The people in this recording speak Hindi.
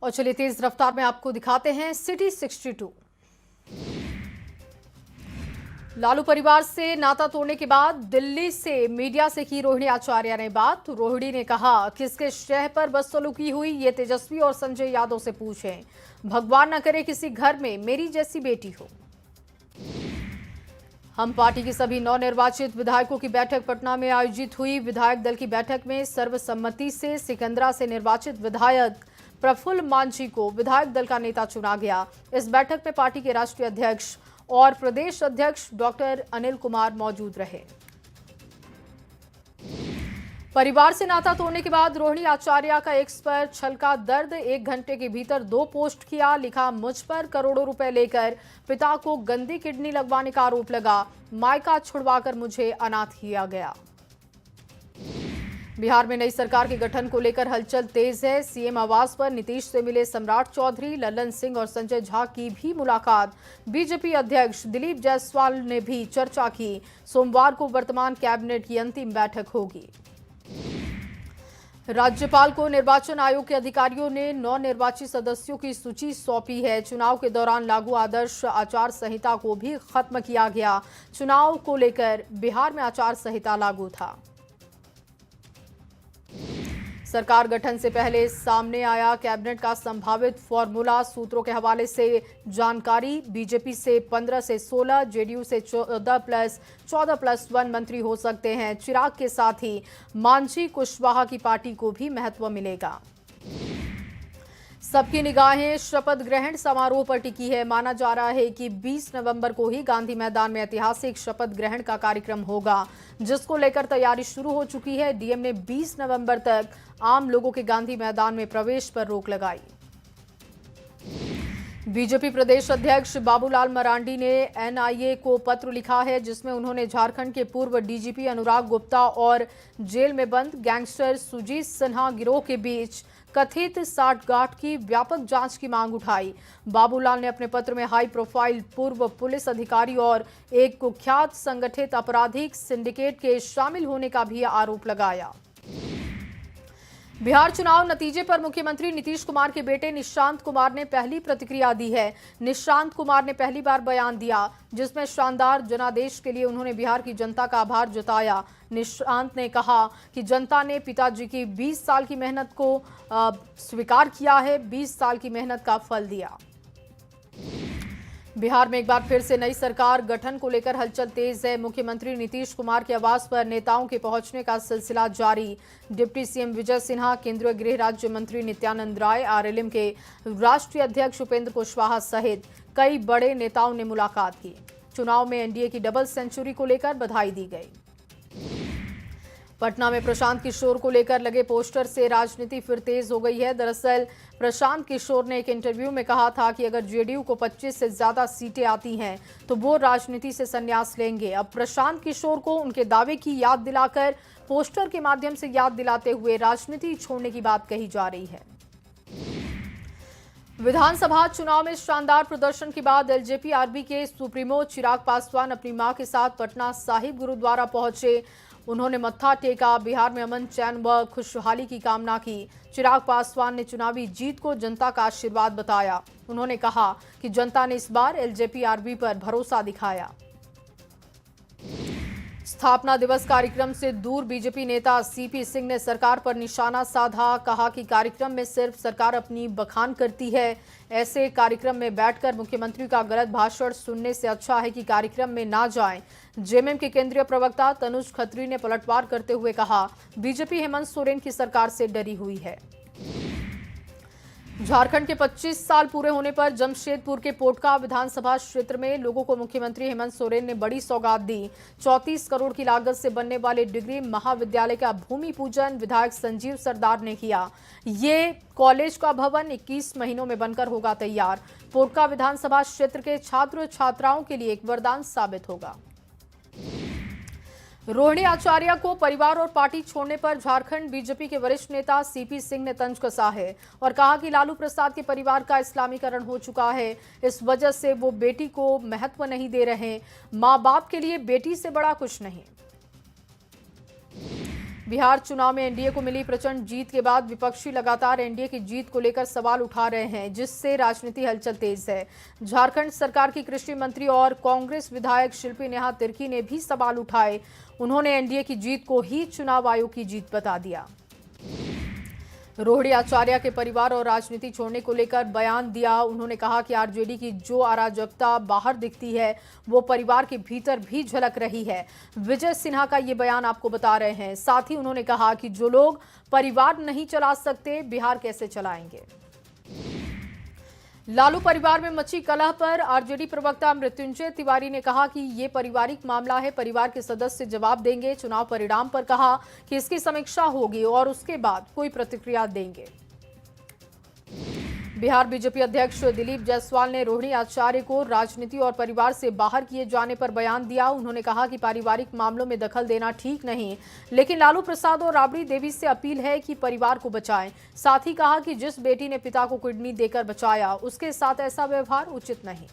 और चलिए तेज रफ्तार में आपको दिखाते हैं सिटी 62। लालू परिवार से नाता तोड़ने के बाद दिल्ली से मीडिया से की रोहिणी आचार्य ने बात। रोहिणी ने कहा, किसके शह पर बदसलूकी हुई ये तेजस्वी और संजय यादव से पूछें। भगवान न करे किसी घर में मेरी जैसी बेटी हो। हम पार्टी के सभी नवनिर्वाचित विधायकों की बैठक पटना में आयोजित हुई। विधायक दल की बैठक में सर्वसम्मति से सिकंदरा से निर्वाचित विधायक प्रफुल्ल मांझी को विधायक दल का नेता चुना गया। इस बैठक में पार्टी के राष्ट्रीय अध्यक्ष और प्रदेश अध्यक्ष डॉक्टर अनिल कुमार मौजूद रहे। परिवार से नाता तोड़ने के बाद रोहिणी आचार्य का एक्स पर छलका दर्द। 1 घंटे के भीतर 2 पोस्ट किया। लिखा, मुझ पर करोड़ों रुपए लेकर पिता को गंदी किडनी लगवाने का आरोप लगा। मायका छुड़वाकर मुझे अनाथ किया गया। बिहार में नई सरकार के गठन को लेकर हलचल तेज है। सीएम आवास पर नीतीश से मिले सम्राट चौधरी, लल्लन सिंह और संजय झा की भी मुलाकात। बीजेपी अध्यक्ष दिलीप जायसवाल ने भी चर्चा की। सोमवार को वर्तमान कैबिनेट की अंतिम बैठक होगी। राज्यपाल को निर्वाचन आयोग के अधिकारियों ने नवनिर्वाचित सदस्यों की सूची सौंपी है। चुनाव के दौरान लागू आदर्श आचार संहिता को भी खत्म किया गया। चुनाव को लेकर बिहार में आचार संहिता लागू था। सरकार गठन से पहले सामने आया कैबिनेट का संभावित फॉर्मूला। सूत्रों के हवाले से जानकारी, बीजेपी से 15 से 16, जेडीयू से 14+1 मंत्री हो सकते हैं। चिराग के साथ ही मांझी कुशवाहा की पार्टी को भी महत्व मिलेगा। सबकी निगाहें शपथ ग्रहण समारोह पर टिकी है। माना जा रहा है कि 20 नवंबर को ही गांधी मैदान में ऐतिहासिक शपथ ग्रहण का कार्यक्रम होगा, जिसको लेकर तैयारी शुरू हो चुकी है। डीएम ने 20 नवंबर तक आम लोगों के गांधी मैदान में प्रवेश पर रोक लगाई। बीजेपी प्रदेश अध्यक्ष बाबूलाल मरांडी ने एनआईए को पत्र लिखा है, जिसमें उन्होंने झारखंड के पूर्व डीजीपी अनुराग गुप्ता और जेल में बंद गैंगस्टर सुजीत सिन्हा गिरोह के बीच कथित साठगांठ की व्यापक जांच की मांग उठाई। बाबूलाल ने अपने पत्र में हाई प्रोफाइल पूर्व पुलिस अधिकारी और एक कुख्यात संगठित आपराधिक सिंडिकेट के शामिल होने का भी आरोप लगाया। बिहार चुनाव नतीजे पर मुख्यमंत्री नीतीश कुमार के बेटे निशांत कुमार ने पहली प्रतिक्रिया दी है। निशांत कुमार ने पहली बार बयान दिया, जिसमें शानदार जनादेश के लिए उन्होंने बिहार की जनता का आभार जताया। निशांत ने कहा कि जनता ने पिताजी की 20 साल की मेहनत को स्वीकार किया है, 20 साल की मेहनत का फल दिया। बिहार में एक बार फिर से नई सरकार गठन को लेकर हलचल तेज है। मुख्यमंत्री नीतीश कुमार के आवास पर नेताओं के पहुंचने का सिलसिला जारी। डिप्टी सीएम विजय सिन्हा, केंद्रीय गृह राज्य मंत्री नित्यानंद राय, आरएलएम के राष्ट्रीय अध्यक्ष उपेंद्र कुशवाहा सहित कई बड़े नेताओं ने मुलाकात की। चुनाव में एनडीए की डबल सेंचुरी को लेकर बधाई दी गई। पटना में प्रशांत किशोर को लेकर लगे पोस्टर से राजनीति फिर तेज हो गई है। दरअसल प्रशांत किशोर ने एक इंटरव्यू में कहा था कि अगर जेडीयू को 25 से ज्यादा सीटें आती हैं तो वो राजनीति से संन्यास लेंगे। अब प्रशांत किशोर को उनके दावे की याद दिलाकर पोस्टर के माध्यम से याद दिलाते हुए राजनीति छोड़ने की बात कही जा रही है। विधानसभा चुनाव में शानदार प्रदर्शन के बाद एलजेपी-आरबी के सुप्रीमो चिराग पासवान अपनी मां के साथ पटना साहिब गुरुद्वारा पहुंचे। उन्होंने मत्था टेका, बिहार में अमन, चैन व खुशहाली की कामना की। चिराग पासवान ने चुनावी जीत को जनता का आशीर्वाद बताया। उन्होंने कहा कि जनता ने इस बार एलजेपी-आरबी पर भरोसा दिखाया। स्थापना दिवस कार्यक्रम से दूर बीजेपी नेता सीपी सिंह ने सरकार पर निशाना साधा। कहा कि कार्यक्रम में सिर्फ सरकार अपनी बखान करती है। ऐसे कार्यक्रम में बैठकर मुख्यमंत्री का गलत भाषण सुनने से अच्छा है कि कार्यक्रम में ना जाएं। जेएमएम के केंद्रीय प्रवक्ता तनुज खत्री ने पलटवार करते हुए कहा, बीजेपी हेमंत सोरेन की सरकार से डरी हुई है। झारखंड के 25 साल पूरे होने पर जमशेदपुर के पोटका विधानसभा क्षेत्र में लोगों को मुख्यमंत्री हेमंत सोरेन ने बड़ी सौगात दी। 34 करोड़ की लागत से बनने वाले डिग्री महाविद्यालय का भूमि पूजन विधायक संजीव सरदार ने किया। ये कॉलेज का भवन 21 महीनों में बनकर होगा तैयार। पोटका विधानसभा क्षेत्र के छात्र छात्राओं के लिए एक वरदान साबित होगा। रोहिणी आचार्य को परिवार और पार्टी छोड़ने पर झारखंड बीजेपी के वरिष्ठ नेता सीपी सिंह ने तंज कसा है और कहा कि लालू प्रसाद के परिवार का इस्लामीकरण हो चुका है। इस वजह से वो बेटी को महत्व नहीं दे रहे। मां बाप के लिए बेटी से बड़ा कुछ नहीं। बिहार चुनाव में एनडीए को मिली प्रचंड जीत के बाद विपक्षी लगातार एनडीए की जीत को लेकर सवाल उठा रहे हैं, जिससे राजनीति हलचल तेज है। झारखंड सरकार की कृषि मंत्री और कांग्रेस विधायक शिल्पी नेहा तिर्की ने भी सवाल उठाए। उन्होंने एनडीए की जीत को ही चुनाव आयोग की जीत बता दिया। रोहिणी आचार्य के परिवार और राजनीति छोड़ने को लेकर बयान दिया। उन्होंने कहा कि आरजेडी की जो अराजकता बाहर दिखती है वो परिवार के भीतर भी झलक रही है। विजय सिन्हा का ये बयान आपको बता रहे हैं। साथ ही उन्होंने कहा कि जो लोग परिवार नहीं चला सकते, बिहार कैसे चलाएंगे। लालू परिवार में मची कलह पर आरजेडी प्रवक्ता मृत्युंजय तिवारी ने कहा कि ये पारिवारिक मामला है, परिवार के सदस्य जवाब देंगे। चुनाव परिणाम पर कहा कि इसकी समीक्षा होगी और उसके बाद कोई प्रतिक्रिया देंगे। बिहार बीजेपी अध्यक्ष दिलीप जायसवाल ने रोहिणी आचार्य को राजनीति और परिवार से बाहर किए जाने पर बयान दिया। उन्होंने कहा कि पारिवारिक मामलों में दखल देना ठीक नहीं, लेकिन लालू प्रसाद और राबड़ी देवी से अपील है कि परिवार को बचाएं। साथ ही कहा कि जिस बेटी ने पिता को किडनी देकर बचाया, उसके साथ ऐसा व्यवहार उचित नहीं।